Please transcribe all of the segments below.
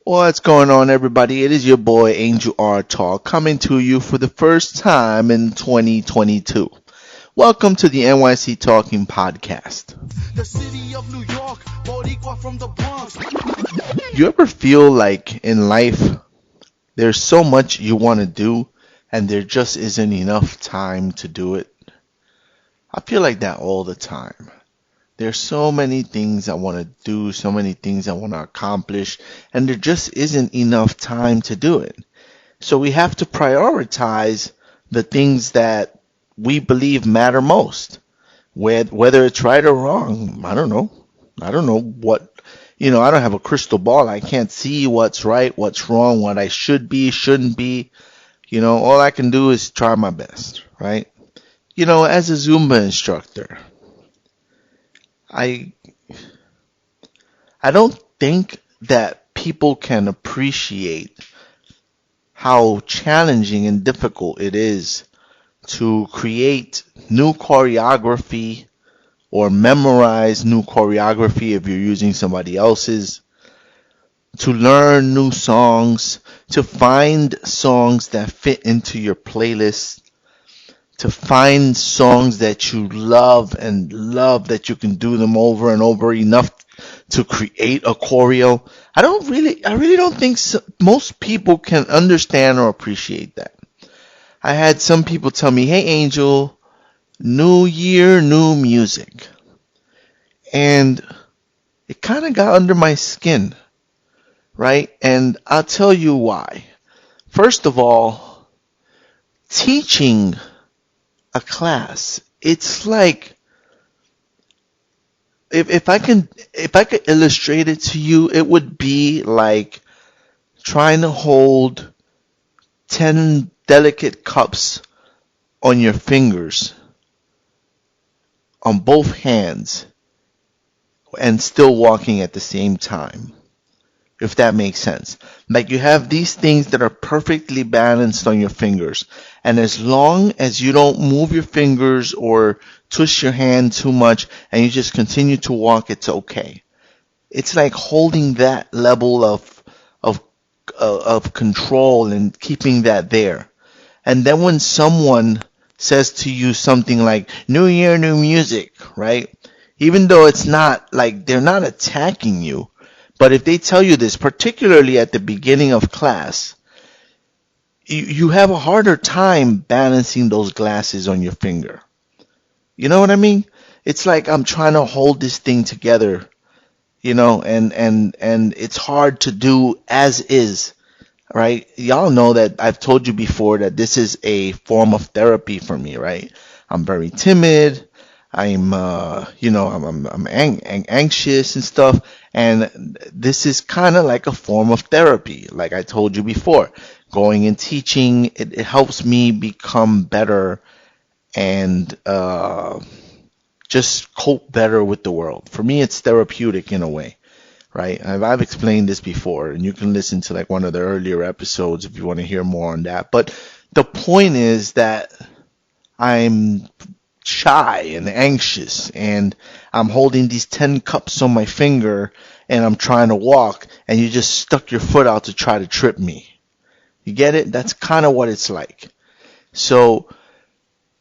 What's going on, everybody? It is your boy Angel R Talk coming to you for the first time in 2022. Welcome to the NYC Talking Podcast. The city of New York, Boricua from the Bronx. You ever feel like in life there's so much you want to do and there just isn't enough time to do it? I feel like that all the time. There's so many things I want to do, so many things I want to accomplish, and there just isn't enough time to do it. So we have to prioritize the things that we believe matter most. Whether it's right or wrong, I don't know. I don't know I don't have a crystal ball. I can't see what's right, what's wrong, what I should be, shouldn't be. All I can do is try my best, right? As a Zumba instructor, I I don't think that people can appreciate how challenging and difficult it is to create new choreography or memorize new choreography if you're using somebody else's, to learn new songs, to find songs that fit into your playlist, to find songs that you love and love that you can do them over and over enough to create a choreo. I really don't think most people can understand or appreciate that. I had some people tell me, "Hey Angel, new year, new music." And it kind of got under my skin, right? And I'll tell you why. First of all, teaching a class, it's like if I could illustrate it to you, it would be like trying to hold 10 delicate cups on your fingers on both hands and still walking at the same time, if that makes sense. Like you have these things that are perfectly balanced on your fingers, and as long as you don't move your fingers or twist your hand too much and you just continue to walk, it's okay. It's like holding that level of of control and keeping that there. And then when someone says to you something like "New Year, new music," right? Even though it's not like they're not attacking you, but if they tell you this, particularly at the beginning of class, you have a harder time balancing those glasses on your finger. You know what I mean? It's like I'm trying to hold this thing together, and it's hard to do as is, right? Y'all know that I've told you before that this is a form of therapy for me, right? I'm very timid. I'm anxious and stuff, and this is kind of like a form of therapy. Like I told you before, going and teaching, it helps me become better and just cope better with the world. For me, it's therapeutic in a way, right? I've explained this before, and you can listen to like one of the earlier episodes if you want to hear more on that. But the point is that I'm shy and anxious, and I'm holding these 10 cups on my finger, and I'm trying to walk, and you just stuck your foot out to try to trip me. You get it? That's kind of what it's like. So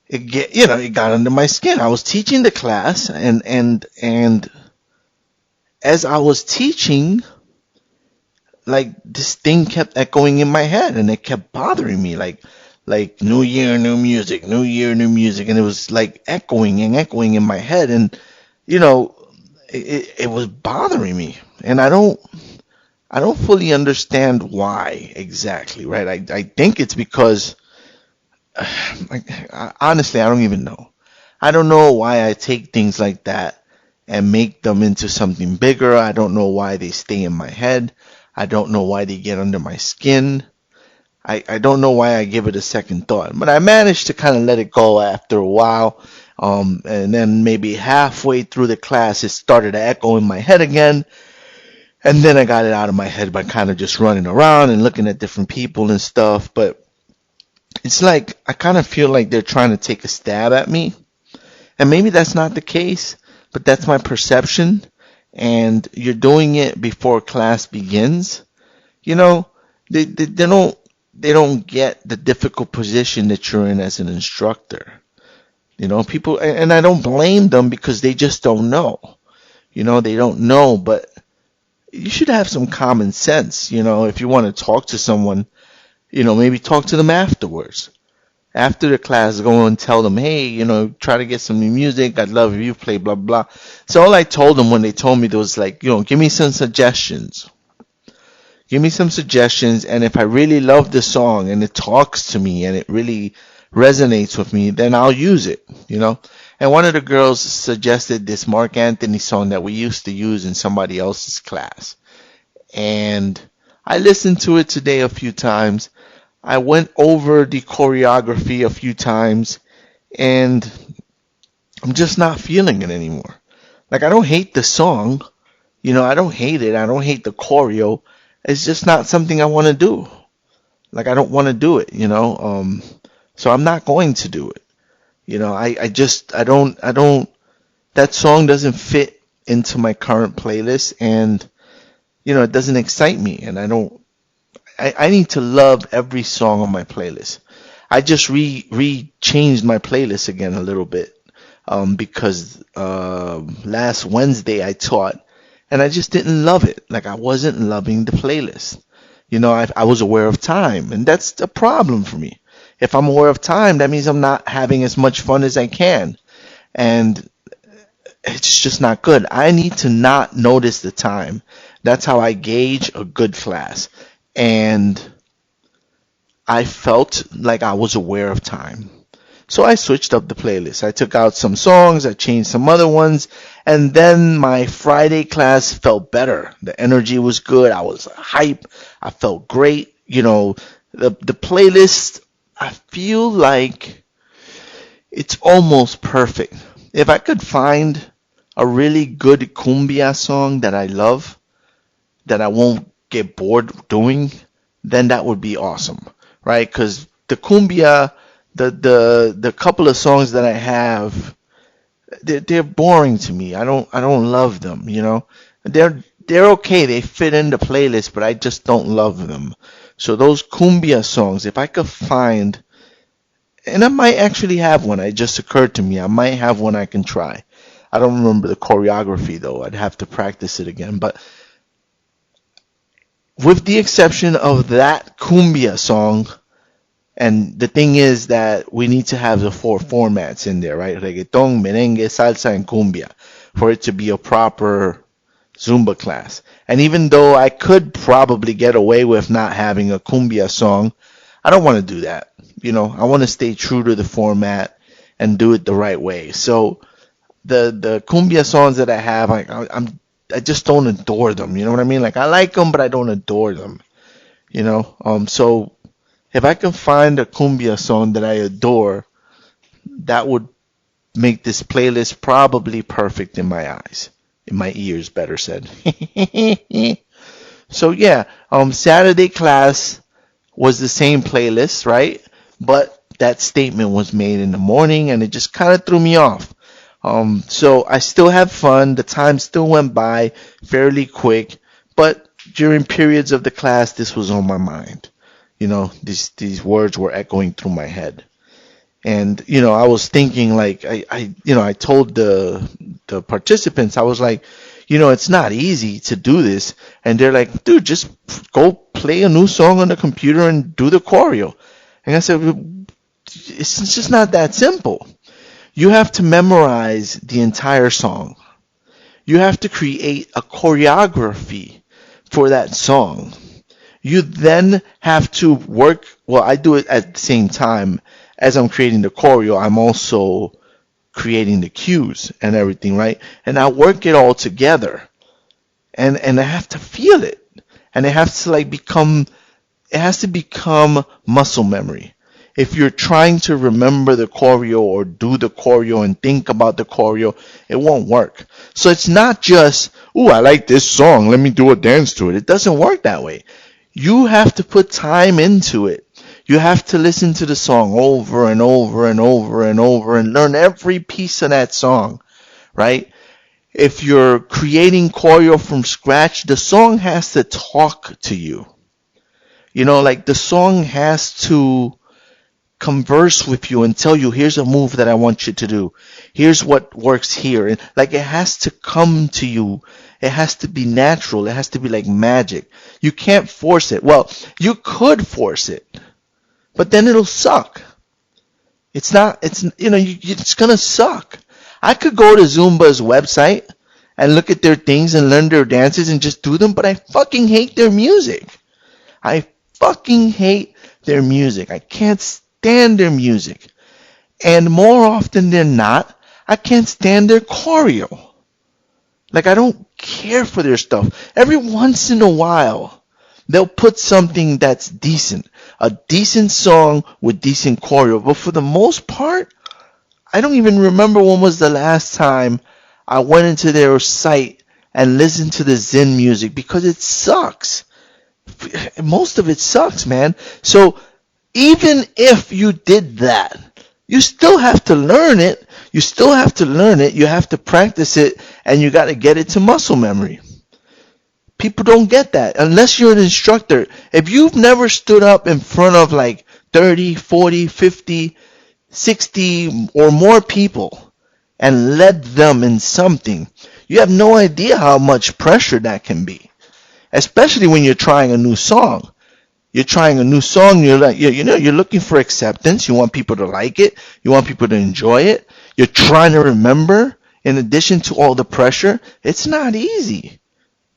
it got under my skin. I was teaching the class, and as I was teaching, like this thing kept echoing in my head, and it kept bothering me, like "New Year, new music, New Year, new music," and it was like echoing and echoing in my head, and you know, it was bothering me, and I don't fully understand why exactly, right? I think it's because honestly, I don't even know. I don't know why I take things like that and make them into something bigger. I don't know why they stay in my head. I don't know why they get under my skin. I don't know why I give it a second thought. But I managed to kind of let it go after a while. And then maybe halfway through the class, it started to echo in my head again. And then I got it out of my head by kind of just running around and looking at different people and stuff. But it's like I kind of feel like they're trying to take a stab at me. And maybe that's not the case, but that's my perception. And you're doing it before class begins. You know, they don't get the difficult position that you're in as an instructor. People, and I don't blame them because they just don't know. They don't know, but you should have some common sense. If you want to talk to someone, maybe talk to them afterwards. After the class, go and tell them, hey, try to get some new music. I'd love if you play blah, blah. So all I told them when they told me was like, give me some suggestions. Give me some suggestions, and if I really love the song and it talks to me and it really resonates with me, then I'll use it. And one of the girls suggested this Mark Anthony song that we used to use in somebody else's class. And I listened to it today a few times. I went over the choreography a few times, and I'm just not feeling it anymore. Like, I don't hate the song. I don't hate it. I don't hate the choreo. It's just not something I want to do. Like, I don't want to do it. So I'm not going to do it. I don't, that song doesn't fit into my current playlist, and, it doesn't excite me, and I need to love every song on my playlist. I just changed my playlist again a little bit, because, last Wednesday I taught, and I just didn't love it. Like, I wasn't loving the playlist. I was aware of time, and that's a problem for me. If I'm aware of time, that means I'm not having as much fun as I can. And it's just not good. I need to not notice the time. That's how I gauge a good class. And I felt like I was aware of time. So I switched up the playlist. I took out some songs, I changed some other ones, and then my Friday class felt better. The energy was good. I was hype. I felt great. The playlist, I feel like it's almost perfect. If I could find a really good cumbia song that I love, that I won't get bored doing, then that would be awesome, right? Because the cumbia, the couple of songs that I have, they're boring to me. I don't love them. They're okay. They fit in the playlist, but I just don't love them. So those cumbia songs, if I could find, and I might actually have one. It just occurred to me. I might have one I can try. I don't remember the choreography though. I'd have to practice it again. But with the exception of that cumbia song, and the thing is that we need to have the four formats in there, right? Reggaeton, merengue, salsa, and cumbia for it to be a proper Zumba class. And even though I could probably get away with not having a cumbia song, I don't want to do that. I want to stay true to the format and do it the right way. So the cumbia songs that I have, I just don't adore them. You know what I mean? Like, I like them, but I don't adore them. So if I can find a cumbia song that I adore, that would make this playlist probably perfect in my eyes. In my ears, better said. So yeah, Saturday class was the same playlist, right? But that statement was made in the morning, and it just kind of threw me off. So I still had fun. The time still went by fairly quick, but during periods of the class, this was on my mind. These words were echoing through my head. And, I was thinking, like, I told the participants, I was like, it's not easy to do this. And they're like, dude, just go play a new song on the computer and do the choreo. And I said, it's just not that simple. You have to memorize the entire song. You have to create a choreography for that song. You then have to work, well, I do it at the same time as I'm creating the choreo. I'm also creating the cues and everything, right? And I work it all together. And I have to feel it. And it has to become muscle memory. If you're trying to remember the choreo or do the choreo and think about the choreo, it won't work. So it's not just, ooh, I like this song, let me do a dance to it. It doesn't work that way. You have to put time into it. You have to listen to the song over and over and over and over and learn every piece of that song, right? If you're creating choreo from scratch, the song has to talk to you. Like the song has to converse with you and tell you, here's a move that I want you to do. Here's what works here. And like it has to come to you. It has to be natural. It has to be like magic. You can't force it. Well, you could force it, but then it'll suck. It's not, it's gonna suck. I could go to Zumba's website and look at their things and learn their dances and just do them, but I fucking hate their music. I fucking hate their music. I can't stand their music. And more often than not, I can't stand their choreo. Like, I don't care for their stuff. Every once in a while, they'll put something that's decent. A decent song with decent choreo. But for the most part, I don't even remember when was the last time I went into their site and listened to the Zen music, because it sucks. Most of it sucks, man. So even if you did that, you still have to learn it. You still have to learn it. You have to practice it, and you got to get it to muscle memory. People don't get that unless you're an instructor. If you've never stood up in front of like 30, 40, 50, 60 or more people and led them in something, you have no idea how much pressure that can be. Especially when you're trying a new song. You're trying a new song, you're like, you're looking for acceptance. You want people to like it. You want people to enjoy it. You're trying to remember, in addition to all the pressure. It's not easy.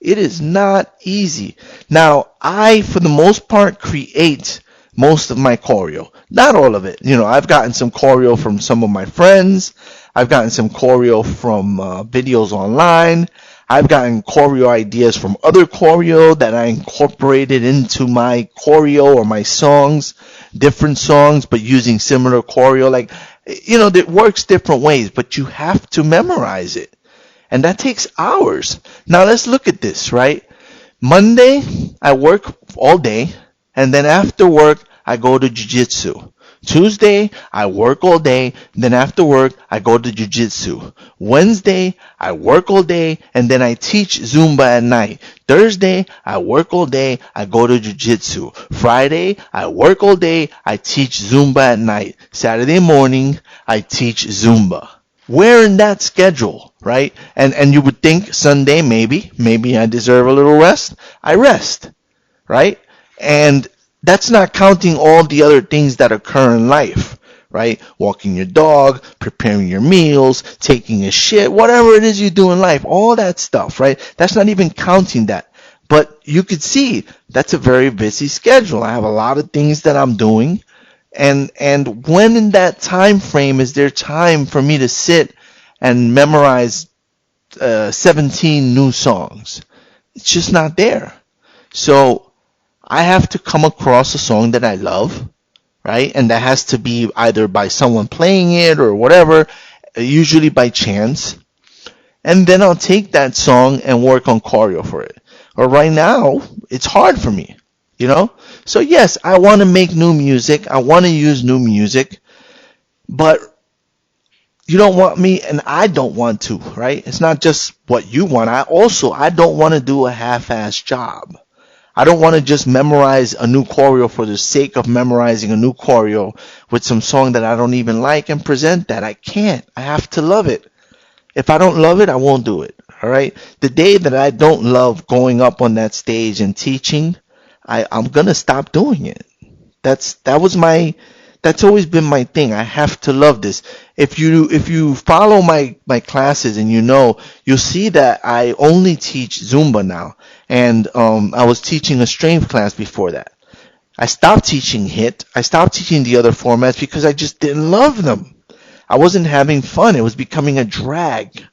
It is not easy. Now, I, for the most part, create most of my choreo. Not all of it. I've gotten some choreo from some of my friends. I've gotten some choreo from videos online. I've gotten choreo ideas from other choreo that I incorporated into my choreo or my songs, different songs, but using similar choreo. Like, it works different ways, but you have to memorize it. And that takes hours. Now let's look at this, right? Monday, I work all day, and then after work, I go to jiu-jitsu. Tuesday, I work all day, then after work, I go to jiu-jitsu. Wednesday, I work all day, and then I teach Zumba at night. Thursday, I work all day, I go to jiu-jitsu. Friday, I work all day, I teach Zumba at night. Saturday morning, I teach Zumba. Where in that schedule, right? And you would think Sunday, maybe I deserve a little rest. I rest, right? And that's not counting all the other things that occur in life, right? Walking your dog, preparing your meals, taking a shit, whatever it is you do in life, all that stuff, right? That's not even counting that. But you could see that's a very busy schedule. I have a lot of things that I'm doing. And when in that time frame is there time for me to sit and memorize 17 new songs? It's just not there. So I have to come across a song that I love, right? And that has to be either by someone playing it or whatever, usually by chance. And then I'll take that song and work on choreo for it. But right now, it's hard for me, So yes, I want to make new music. I want to use new music. But you don't want me, and I don't want to, right? It's not just what you want. I don't want to do a half-assed job. I don't want to just memorize a new choreo for the sake of memorizing a new choreo with some song that I don't even like and present that. I can't. I have to love it. If I don't love it, I won't do it. All right? The day that I don't love going up on that stage and teaching, I'm going to stop doing it. That's always been my thing. I have to love this. If you follow my classes and you'll see that I only teach Zumba now. And I was teaching a strength class before that. I stopped teaching HIIT. I stopped teaching the other formats because I just didn't love them. I wasn't having fun. It was becoming a drag.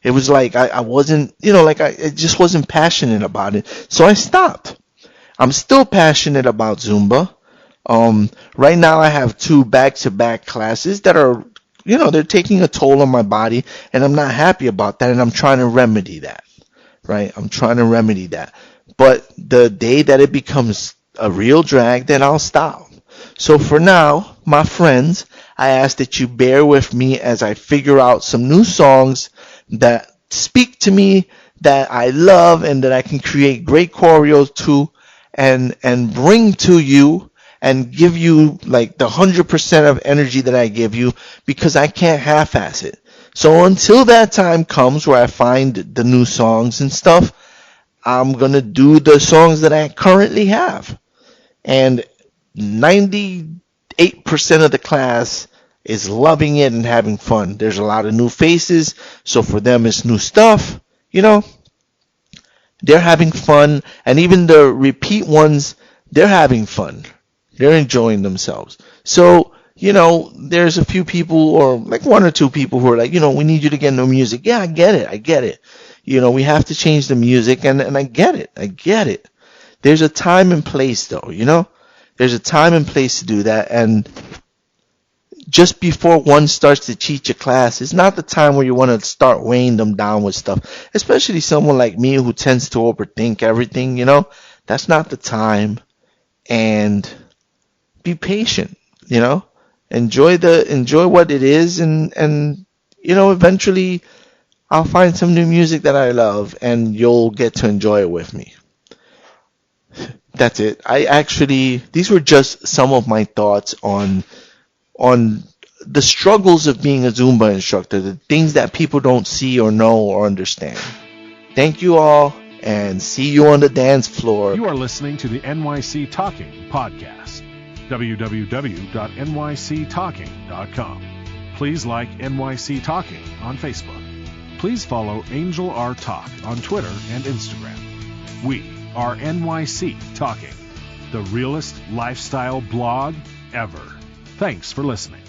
It was like I wasn't, I just wasn't passionate about it. So I stopped. I'm still passionate about Zumba. Right now I have 2 back-to-back classes that are, they're taking a toll on my body, and I'm not happy about that, and I'm trying to remedy that, right? I'm trying to remedy that. But the day that it becomes a real drag, then I'll stop. So for now, my friends, I ask that you bear with me as I figure out some new songs that speak to me, that I love, and that I can create great choreos to. and bring to you and give you like the 100% of energy that I give you, because I can't half-ass it. So until that time comes where I find the new songs and stuff, I'm going to do the songs that I currently have. And 98% of the class is loving it and having fun. There's a lot of new faces, so for them it's new stuff. They're having fun, and even the repeat ones, they're having fun. They're enjoying themselves. So, there's a few people, or like one or two people who are like, we need you to get new music. Yeah, I get it. We have to change the music, and I get it. There's a time and place, though, There's a time and place to do that, and just before one starts to teach a class, it's not the time where you want to start weighing them down with stuff, especially someone like me who tends to overthink everything, That's not the time. And be patient, Enjoy what it is, and eventually I'll find some new music that I love, and you'll get to enjoy it with me. That's it. These were just some of my thoughts on the struggles of being a Zumba instructor, the things that people don't see or know or understand. Thank you all, and see you on the dance floor. You are listening to the NYC Talking podcast. www.nyctalking.com. Please like NYC Talking on Facebook. Please follow Angel R. Talk on Twitter and Instagram. We are NYC Talking, the realest lifestyle blog ever. Thanks for listening.